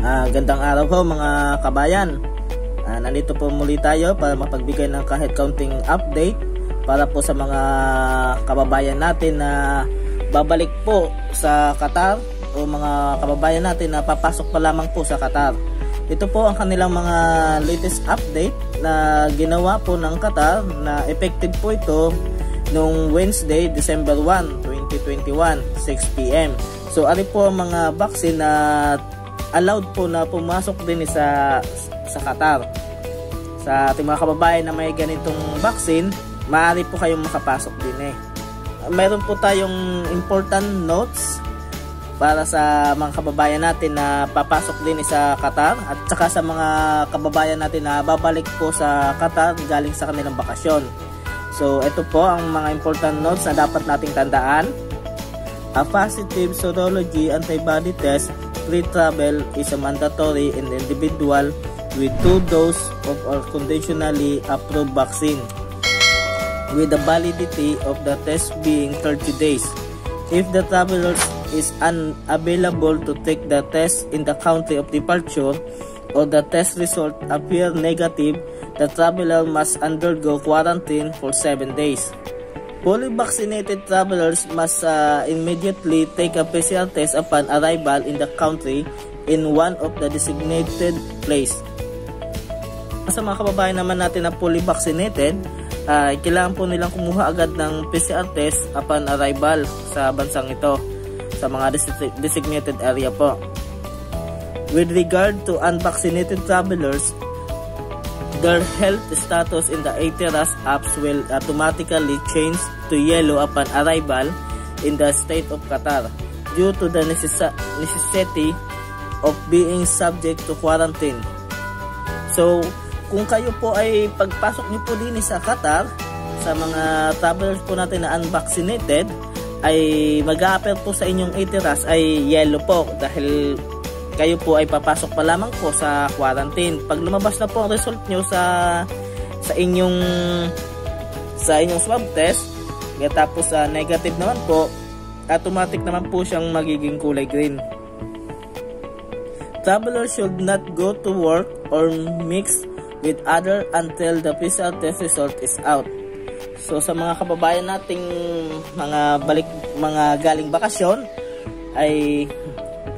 Gandang araw po mga kabayan. Nandito po muli tayo para mapagbigay ng kahit kaunting update para po sa mga kababayan natin na babalik po sa Qatar o mga kababayan natin na papasok pa lamang po sa Qatar. Ito po ang kanilang mga latest update na ginawa po ng Qatar na effective po ito noong Wednesday, December 1, 2021, 6 PM. So ari po ang mga vaccine na allowed po na pumasok din sa Qatar. Sa ating mga kababayan na may ganitong vaccine, maaari po kayong makapasok din Mayroon po tayong important notes para sa mga kababayan natin na papasok din sa Qatar at saka sa mga kababayan natin na babalik po sa Qatar galing sa kanilang bakasyon. So ito po ang mga important notes na dapat nating tandaan. A positive serology antibody test pre-travel is a mandatory in individual with 2 doses of a conditionally approved vaccine, with the validity of the test being 30 days. If the traveler is unavailable to take the test in the country of departure or the test result appear negative, the traveler must undergo quarantine for 7 days. Fully vaccinated travelers must immediately take a PCR test upon arrival in the country in one of the designated place. Sa mga kababayan naman natin na fully vaccinated, kailangan po nilang kumuha agad ng PCR test upon arrival sa bansang ito, sa mga designated area po. With regard to unvaccinated travelers, their health status in the ATRAS apps will automatically change to yellow upon arrival in the state of Qatar due to the necessity of being subject to quarantine. So, kung kayo po ay pagpasok niyo po din sa Qatar, sa mga travelers po natin na unvaccinated, ay mag-a-appear po sa inyong ATRAS ay yellow po dahil kayo po ay papasok pa lamang po sa quarantine. Pag lumabas na po ang result nyo sa inyong swab test, tapos negative naman po, automatic naman po siyang magiging kulay green. Travelers should not go to work or mix with other until the PCR test result is out. So sa mga kababayan nating mga galing bakasyon, ay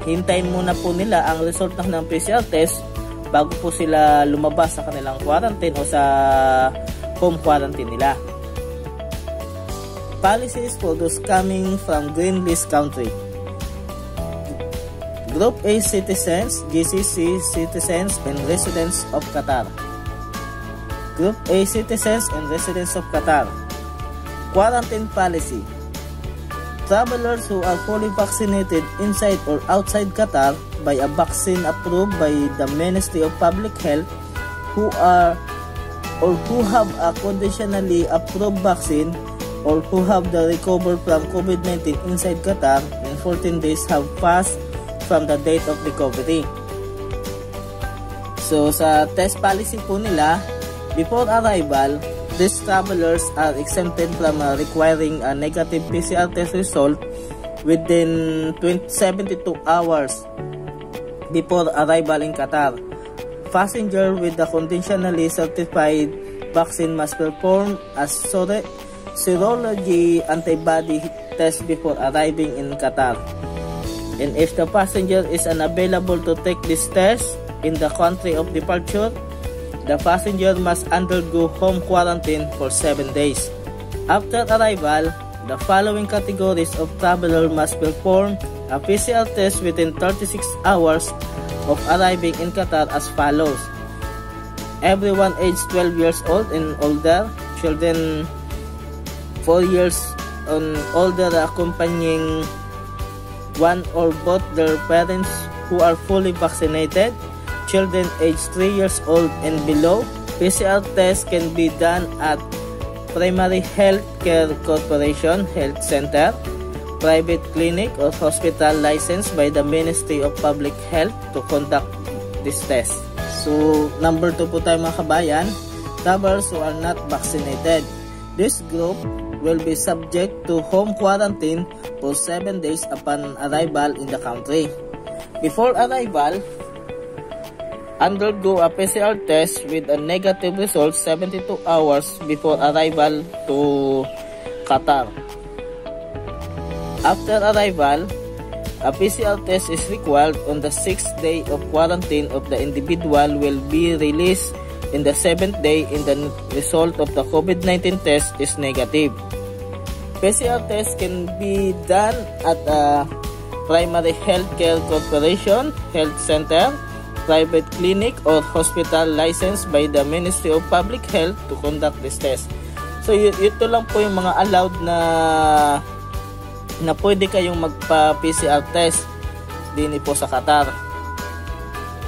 hintayin muna po nila ang result ng PCR test bago po sila lumabas sa kanilang quarantine o sa home quarantine nila. Policies for those coming from green list country. Group A citizens, GCC citizens and residents of Qatar. Group A citizens and residents of Qatar. Quarantine policy. Travelers who are fully vaccinated inside or outside Qatar by a vaccine approved by the Ministry of Public Health who are or who have a conditionally approved vaccine or who have the recovered from COVID-19 inside Qatar in 14 days have passed from the date of recovery. So sa test policy po nila, before arrival, these travelers are exempted from requiring a negative PCR test result within 72 hours before arrival in Qatar. Passenger with the conditionally certified vaccine must perform a serology antibody test before arriving in Qatar. And if the passenger is unavailable to take this test in the country of departure, the passenger must undergo home quarantine for 7 days. After arrival, the following categories of traveler must perform a PCR test within 36 hours of arriving in Qatar as follows. Everyone aged 12 years old and older, children 4 years and older accompanying one or both their parents who are fully vaccinated, children aged 3 years old and below. PCR test can be done at Primary Health Care Corporation Health Center, private clinic or hospital licensed by the Ministry of Public Health to conduct this test. So, number 2 po tayo mga kabayan, travelers who are not vaccinated. This group will be subject to home quarantine for 7 days upon arrival in the country. Before arrival, undergo a PCR test with a negative result 72 hours before arrival to Qatar. After arrival, a PCR test is required on the 6th day of quarantine of the individual will be released in the 7th day in the result of the COVID-19 test is negative. PCR test can be done at a primary healthcare corporation, health center, private clinic, or hospital licensed by the Ministry of Public Health to conduct this test. So ito lang po yung mga allowed na pwede kayong magpa-PCR test din po sa Qatar.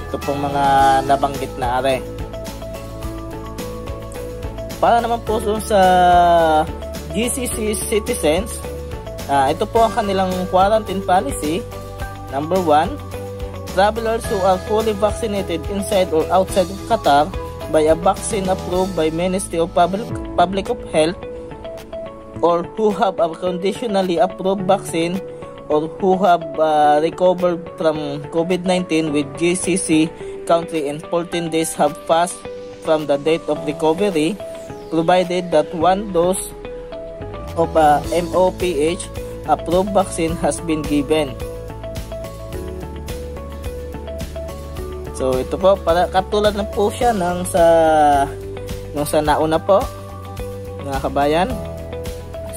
Ito pong mga nabanggit na are. Para naman po sa GCC citizens, ito po ang kanilang quarantine policy. Number 1, travelers who are fully vaccinated inside or outside of Qatar by a vaccine approved by Ministry of Public Health, or who have a conditionally approved vaccine, or who have recovered from COVID-19 with GCC country in 14 days have passed from the date of recovery, provided that one dose of a MOPH approved vaccine has been given. So ito po, para katulad na po siya nung sa nauna po, mga kabayan.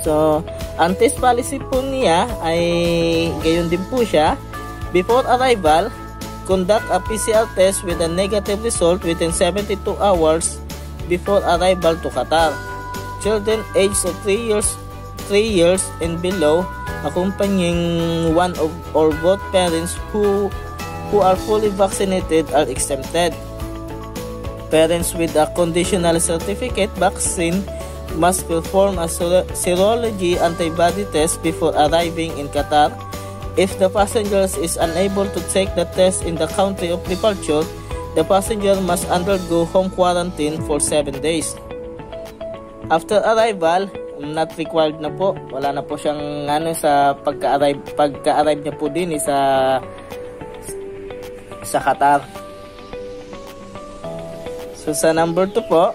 So ang test policy po niya ay gayon din po siya. Before arrival, conduct a PCR test with a negative result within 72 hours before arrival to Qatar. Children aged of 3 years and below accompanying one of or both parents who are fully vaccinated are exempted. Parents with a conditional certificate vaccine must perform a serology antibody test before arriving in Qatar. If the passenger is unable to take the test in the country of departure, the passenger must undergo home quarantine for 7 days. After arrival, not required na po. Wala na po siyang sa pagka-arrive niya po din sa Qatar. So sa number 2 po,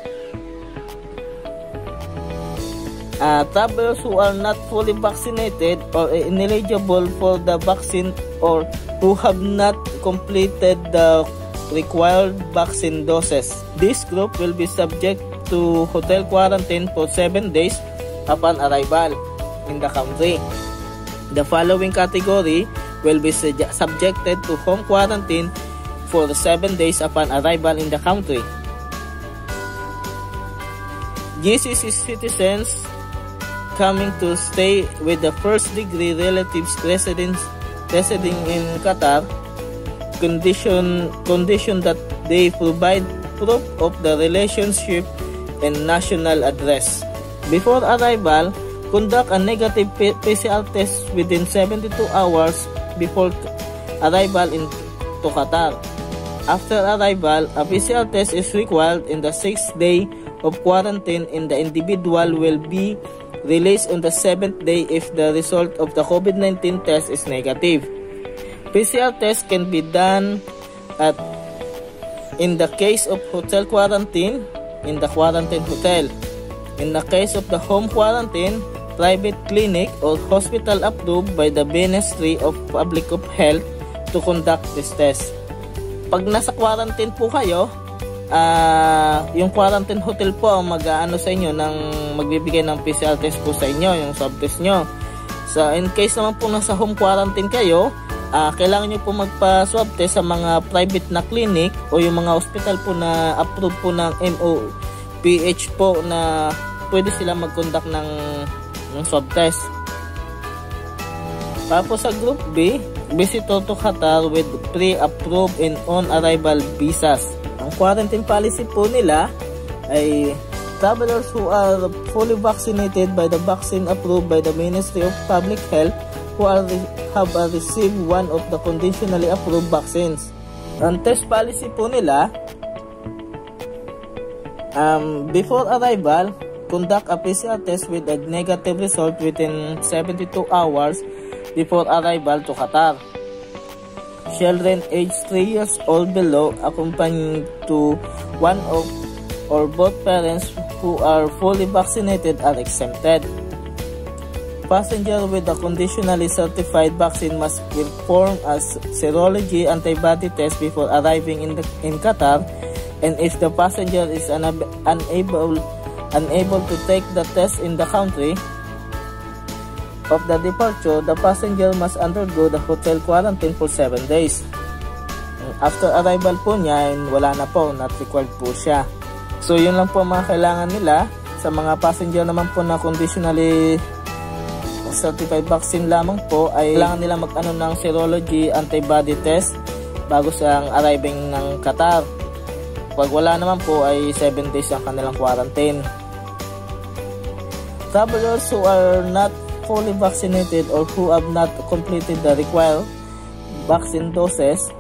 travelers who are not fully vaccinated or ineligible for the vaccine or who have not completed the required vaccine doses. This group will be subject to hotel quarantine for 7 days upon arrival in the country. The following category will be subjected to home quarantine for 7 days upon arrival in the country. GCC citizens coming to stay with the first degree relatives residing in Qatar, condition that they provide proof of the relationship and national address. Before arrival, conduct a negative PCR test within 72 hours before arrival to Qatar. After arrival, a PCR test is required in the 6th day of quarantine, and the individual will be released on the 7th day if the result of the COVID-19 test is negative. PCR test can be done in the case of hotel quarantine, in the quarantine hotel. In the case of the home quarantine, private clinic or hospital approved by the Ministry of Public Health to conduct this test. Pag nasa quarantine po kayo, yung quarantine hotel po ang mag-aano sa inyo ng magbibigay ng PCR test po sa inyo, yung swab test nyo. So in case naman po nasa home quarantine kayo, kailangan nyo po magpa-swab test sa mga private na clinic o yung mga hospital po na approved po ng MOPH po na pwede sila mag-conduct ng swab test. Tapos sa group B, visitor to Qatar with pre-approved and on-arrival visas. Ang quarantine policy po nila ay travelers who are fully vaccinated by the vaccine approved by the Ministry of Public Health who have received one of the conditionally approved vaccines. Ang test policy po nila, before arrival, conduct a PCR test with a negative result within 72 hours before arrival to Qatar. Children aged 3 years old below accompanying to one of or both parents who are fully vaccinated are exempted. Passenger with a conditionally certified vaccine must perform a serology antibody test before arriving in Qatar, and if the passenger is unable to take the test in the country of the departure, the passenger must undergo the hotel quarantine for 7 days. After arrival po niya, wala na po, not required po siya. So yun lang po mga kailangan nila. Sa mga passenger naman po na conditionally certified vaccine lamang po, ay kailangan nila mag-ano ng serology antibody test bago sa arriving ng Qatar. Pag wala naman po ay 7 days ang kanilang quarantine. Travelers who are not fully vaccinated or who have not completed the required vaccine doses,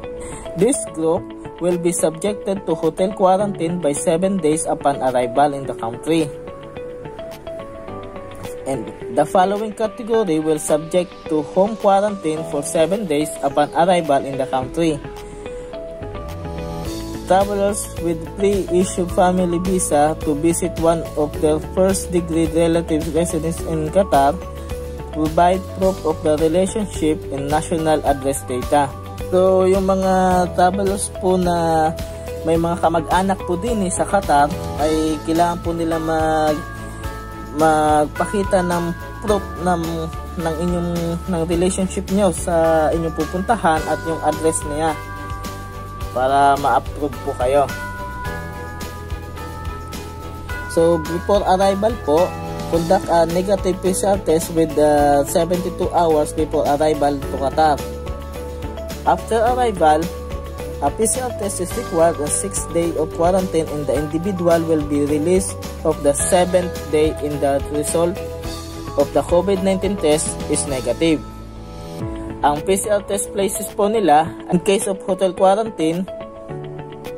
this group will be subjected to hotel quarantine by 7 days upon arrival in the country. And the following category will subject to home quarantine for 7 days upon arrival in the country. Travelers with pre-issued family visa to visit one of their first-degree relative residents in Qatar, provide proof of the relationship and national address data. So, yung mga travelers po na may mga kamag-anak po din sa Qatar, ay kailangan po nila magpakita ng proof ng inyong relationship nyo sa inyong pupuntahan at yung address niya para ma-approve po kayo. So before arrival po, conduct a negative PCR test with 72 hours before arrival to Qatar. After arrival, a PCR test is required. A 6 day of quarantine, and the individual will be released of the 7th day in the result of the COVID-19 test is negative. Ang PCR test places po nila, in case of hotel quarantine,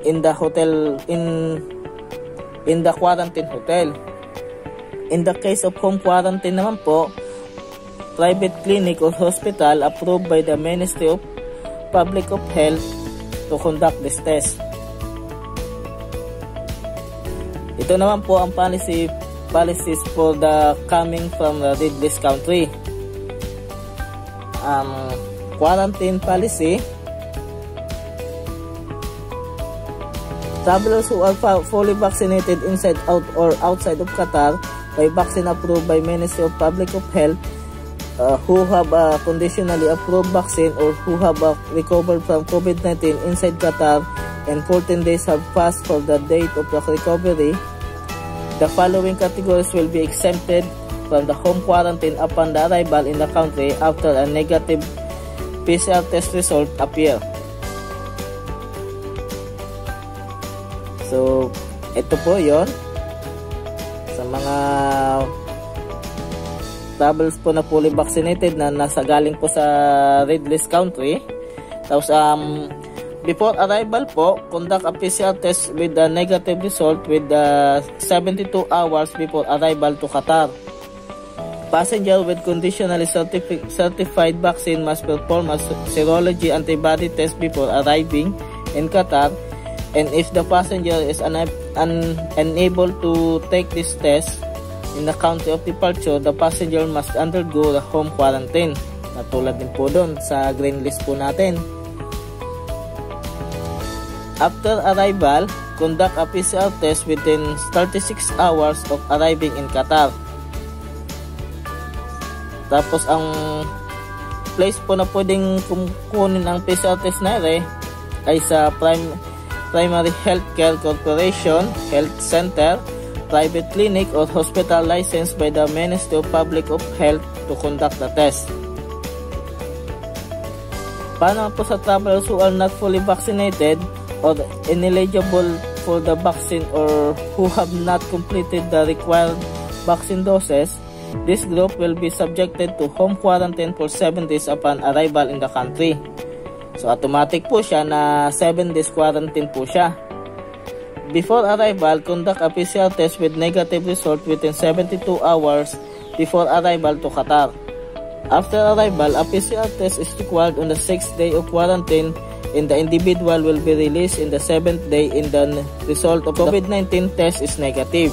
in the quarantine hotel. In the case of home quarantine naman po, private clinic or hospital approved by the Ministry of Public of Health to conduct this test. Ito naman po ang policies for the coming from the red list country. Quarantine policy. Travelers who are fully vaccinated inside out or outside of Qatar by vaccine approved by Ministry of Public of Health, who have a conditionally approved vaccine or who have recovered from COVID-19 inside Qatar and 14 days have passed for the date of the recovery, the following categories will be exempted from the home quarantine upon the arrival in the country after a negative PCR test result appear. So, ito po yon sa mga travelers po na fully vaccinated na nasa galing po sa red list country. Tapos before arrival po, conduct a PCR test with the negative result with 72 hours before arrival to Qatar. Passenger with conditionally certified vaccine must perform a serology antibody test before arriving in Qatar, and if the passenger is unable to take this test in the country of departure, the passenger must undergo the home quarantine. Natulad din po doon sa green list po natin. After arrival, conduct a PCR test within 36 hours of arriving in Qatar. Tapos ang place po na pwedeng kukunin ang PCR test na ay sa Primary Healthcare Corporation, Health Center, private clinic or hospital licensed by the Ministry of Public of Health to conduct the test. Paano po sa travelers who are not fully vaccinated or ineligible for the vaccine or who have not completed the required vaccine doses? This group will be subjected to home quarantine for 7 days upon arrival in the country. So automatic po siya na 7 days quarantine po siya. Before arrival, conduct a PCR test with negative result within 72 hours before arrival to Qatar. After arrival, a PCR test is required on the 6th day of quarantine and the individual will be released in the 7th day and the result of COVID-19 test is negative.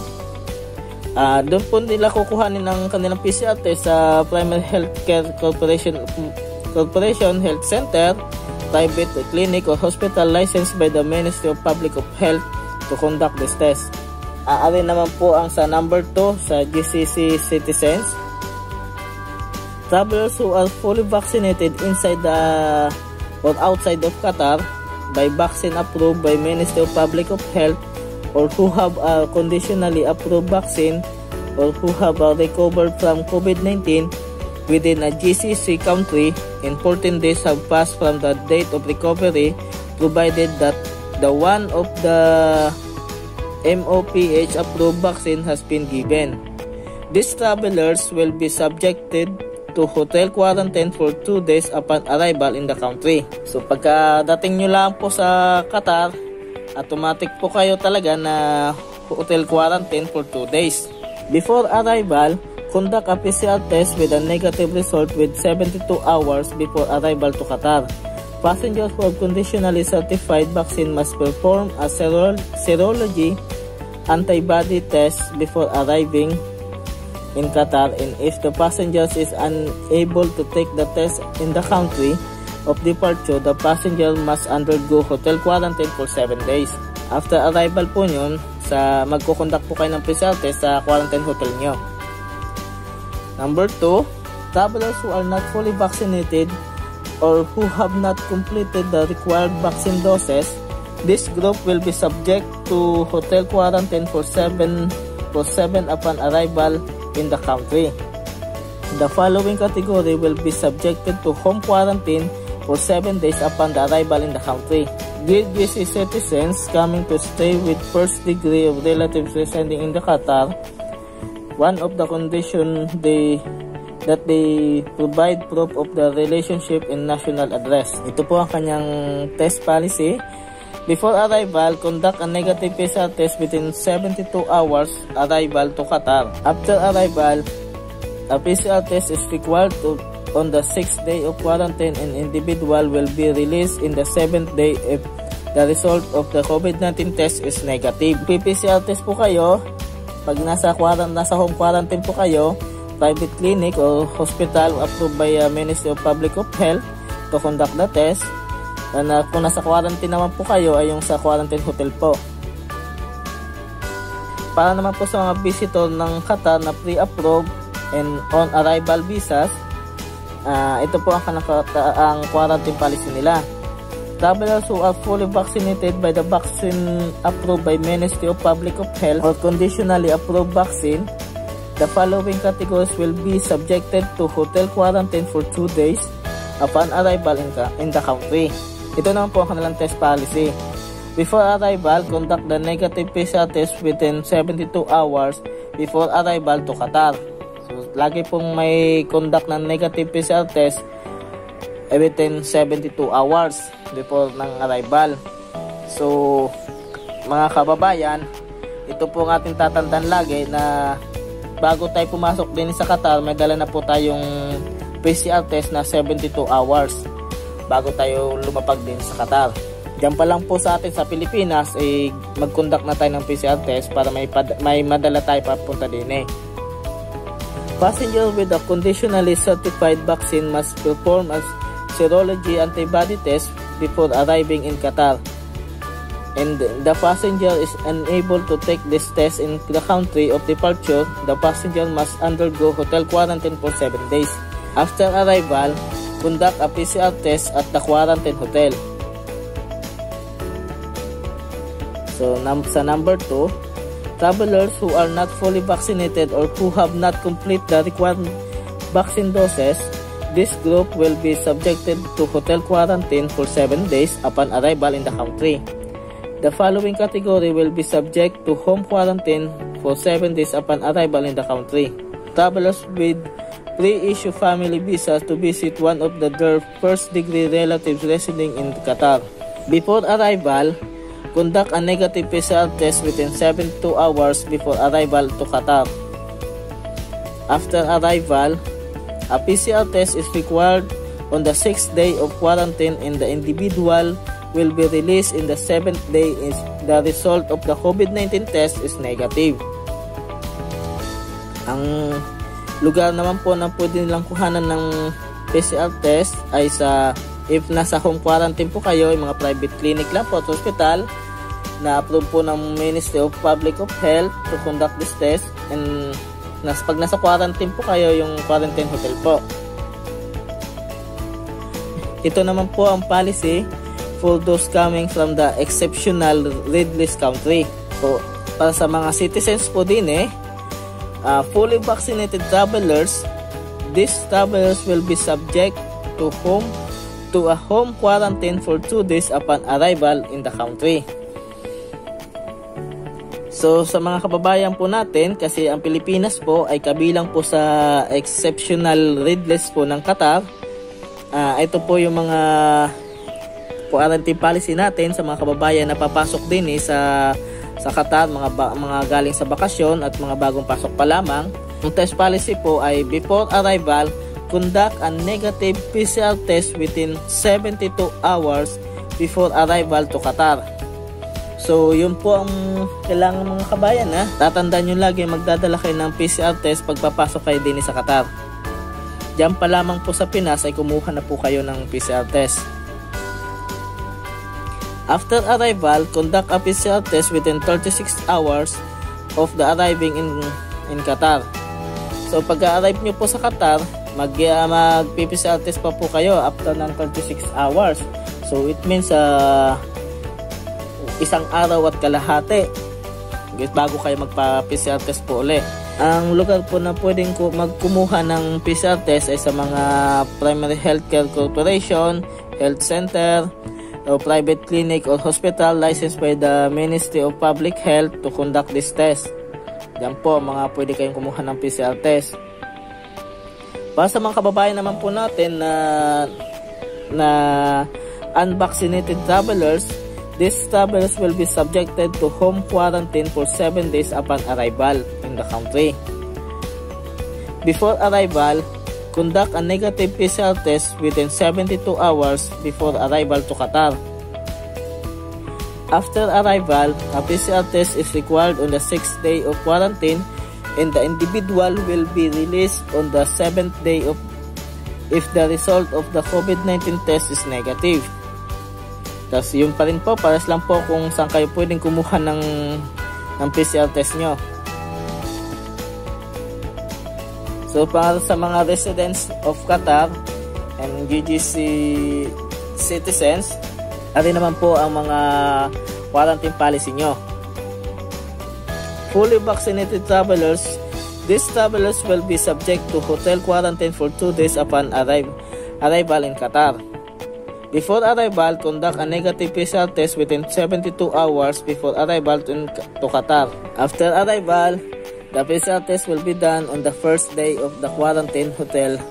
Doon po nila kukuhanin ang kanilang PCR test sa Primary Healthcare Corporation Health Center, private clinic or hospital licensed by the Ministry of Public Health to conduct this test. Ari naman po ang sa number 2 sa GCC citizens. Travelers who are fully vaccinated inside or outside of Qatar by vaccine approved by Ministry of Public Health or who have a conditionally approved vaccine or who have recovered from COVID-19 within a GCC country in 14 days have passed from the date of recovery, provided that the one of the MOPH approved vaccine has been given. These travelers will be subjected to hotel quarantine for 2 days upon arrival in the country. So pagkadating nyo lang po sa Qatar, automatic po kayo talaga na hotel quarantine for 2 days. Before arrival, conduct a PCR test with a negative result with 72 hours before arrival to Qatar. Passengers who have conditionally certified vaccine must perform a serology antibody test before arriving in Qatar, and if the passenger is unable to take the test in the country of departure, the passenger must undergo hotel quarantine for 7 days. After arrival po nyo, magkukonduct po kayo ng PCR test sa quarantine hotel nyo. Number 2, travelers who are not fully vaccinated or who have not completed the required vaccine doses, this group will be subject to hotel quarantine for 7 upon arrival in the country. The following category will be subjected to home quarantine for 7 days upon the arrival in the country. GCC citizens coming to stay with first degree of relatives residing in the Qatar. One of the conditions that they provide proof of the relationship and national address. Ito po ang kanyang test policy. Before arrival, conduct a negative PCR test within 72 hours arrival to Qatar. After arrival, a PCR test is required on the 6th day of quarantine, and individual will be released in the 7th day if the result of the COVID-19 test is negative. PCR test po kayo pag nasa home quarantine po kayo, private clinic or hospital approved by Ministry of Public Health to conduct the test. Kung nasa quarantine naman po kayo ay yung sa quarantine hotel po. Para naman po sa mga visitor ng Qatar na pre-approved and on arrival visas, ito po ang quarantine policy nila. Travelers who are fully vaccinated by the vaccine approved by Ministry of Public Health or conditionally approved vaccine, the following categories will be subjected to hotel quarantine for 2 days upon arrival in the country. Ito naman po ang kanilang test policy. Before arrival, conduct the negative PCR test within 72 hours before arrival to Qatar. So, lagi pong may conduct ng negative PCR test within 72 hours before ng arrival. So, mga kababayan, ito po ang ating tatandaan lagi na bago tayo pumasok din sa Qatar, may dala na po tayong PCR test na 72 hours bago tayo lumapag din sa Qatar. Diyan pa lang po sa atin sa Pilipinas mag-conduct na tayo ng PCR test para may madala tayo papunta din Passenger with a conditionally certified vaccine must perform a serology antibody test before arriving in Qatar, and the passenger is unable to take this test in the country of departure, the passenger must undergo hotel quarantine for 7 days. After arrival, conduct a PCR test at the quarantine hotel. So, sa number 2, travelers who are not fully vaccinated or who have not completed the required vaccine doses, this group will be subjected to hotel quarantine for 7 days upon arrival in the country. The following category will be subject to home quarantine for 7 days upon arrival in the country. Travelers with pre-issue family visas to visit one of their first-degree relatives residing in Qatar. Before arrival, conduct a negative PCR test within 72 hours before arrival to Qatar. After arrival, A PCR test is required on the 6th day of quarantine and the individual will be released in the 7th day if the result of the COVID-19 test is negative. Ang lugar naman po na pwede nilang kuhanan ng PCR test ay sa if nasa home quarantine po kayo, yung mga private clinic lang po at hospital na approve po ng Ministry of Public Health to conduct this test, and pag nasa quarantine po kayo, yung quarantine hotel po. Ito naman po ang policy for those coming from the exceptional red list country. So, para sa mga citizens po din fully vaccinated travelers, these travelers will be subject to a home quarantine for 2 days upon arrival in the country. So sa mga kababayan po natin, kasi ang Pilipinas po ay kabilang po sa exceptional red list po ng Qatar, ito po yung mga quarantine policy natin sa mga kababayan na papasok din sa Qatar, mga galing sa bakasyon at mga bagong pasok pa lamang. Ang test policy po ay before arrival, conduct a negative PCR test within 72 hours before arrival to Qatar. So yun po ang kailangan mga kabayan Tatandaan nyo lagi, magdadala kayo ng PCR test pagpapasok kayo din sa Qatar. Diyan pa lamang po sa Pinas ay kumuha na po kayo ng PCR test. After arrival, conduct a PCR test within 36 hours of the arriving in Qatar. So pag-arrive nyo po sa Qatar, mag-PCR test pa po kayo after ng 36 hours. So it means isang araw at kalahati bago kayo magpa-PCR test po ulit. Ang lugar po na pwedeng magkumuha ng PCR test ay sa mga primary healthcare corporation, health center, o private clinic or hospital licensed by the Ministry of Public Health to conduct this test. Yan po mga pwede kayong kumuha ng PCR test. Para sa mga kababayan naman po natin na unvaccinated travelers, these travelers will be subjected to home quarantine for 7 days upon arrival in the country. Before arrival, conduct a negative PCR test within 72 hours before arrival to Qatar. After arrival, a PCR test is required on the 6th day of quarantine and the individual will be released on the 7th day if the result of the COVID-19 test is negative. Tapos yun pa rin po, pares lang po kung saan kayo pwedeng kumuha ng PCR test nyo. So para sa mga residents of Qatar and GCC citizens, ari naman po ang mga quarantine policy nyo. Fully vaccinated travelers, these travelers will be subject to hotel quarantine for 2 days upon arrival in Qatar. Before arrival, conduct a negative PCR test within 72 hours before arrival to Qatar. After arrival, the PCR test will be done on the first day of the quarantine hotel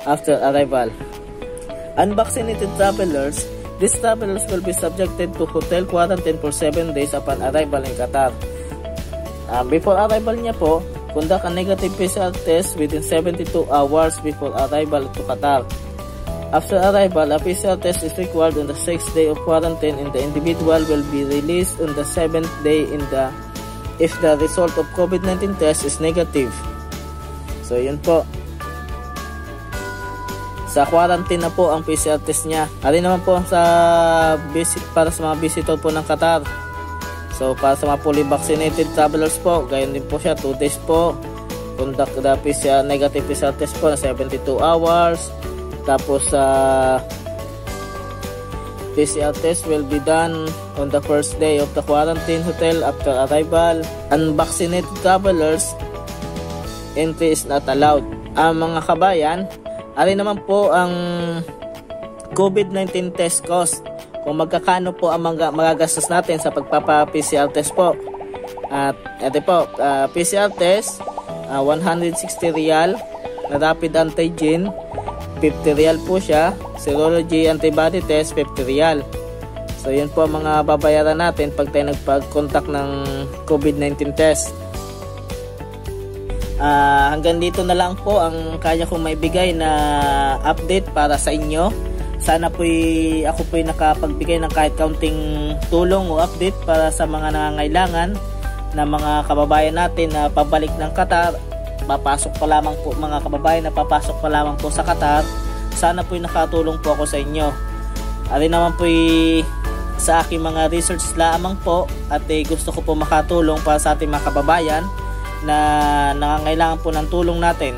after arrival. Unvaccinated travelers, these travelers will be subjected to hotel quarantine for 7 days upon arrival in Qatar. Before arrival niya po, conduct a negative PCR test within 72 hours before arrival to Qatar. After arrival, a PCR test is required on the 6th day of quarantine and the individual will be released on the 7th day if the result of COVID-19 test is negative. So yun po. Sa quarantine na po ang PCR test niya. Ari naman po para sa mga visitor po ng Qatar. So para sa mga fully vaccinated travelers po, gayon din po siya, 2 days po. Conduct the negative PCR test po na 72 hours. Tapos PCR test will be done on the first day of the quarantine hotel after arrival. Unvaccinated travelers, entry is not allowed. Mga kabayan, ari naman po ang COVID-19 test cost. Kung magkakano po ang magagastos natin sa pagpapa-PCR test po. At ito po, PCR test, 160 riyal, na rapid antigen, 50 riyal po siya. Serology antibody test, 50 riyal. So yun po mga babayaran natin pag tayo nagpag-contact ng COVID-19 test. Hanggang dito na lang po ang kaya kong maibigay na update para sa inyo. Sana po'y ako po'y nakapagbigay ng kahit kaunting tulong o update para sa mga nangangailangan na mga kababayan natin na pabalik ng Qatar. Papasok pa lamang po mga kababayan na papasok pa lamang po sa Qatar. Sana po'y nakatulong po ako sa inyo. Ari naman po'y sa aking mga research lamang po at gusto ko po makatulong para sa ating mga kababayan na nangangailangan po ng tulong natin.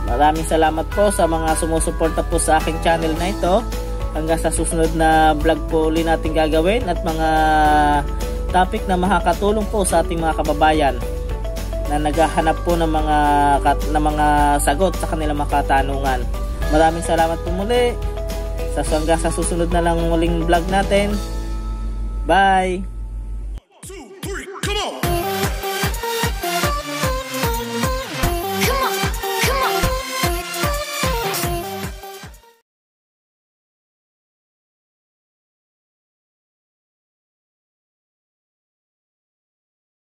Maraming salamat po sa mga sumusuporta po sa aking channel na ito. Hanggang sa susunod na vlog po ulit natin gagawin at mga topic na makakatulong po sa ating mga kababayan na naghahanap po ng mga sagot sa kanilang mga katanungan. Maraming salamat po muli. Hanggang sa susunod na lang muling vlog natin. Bye!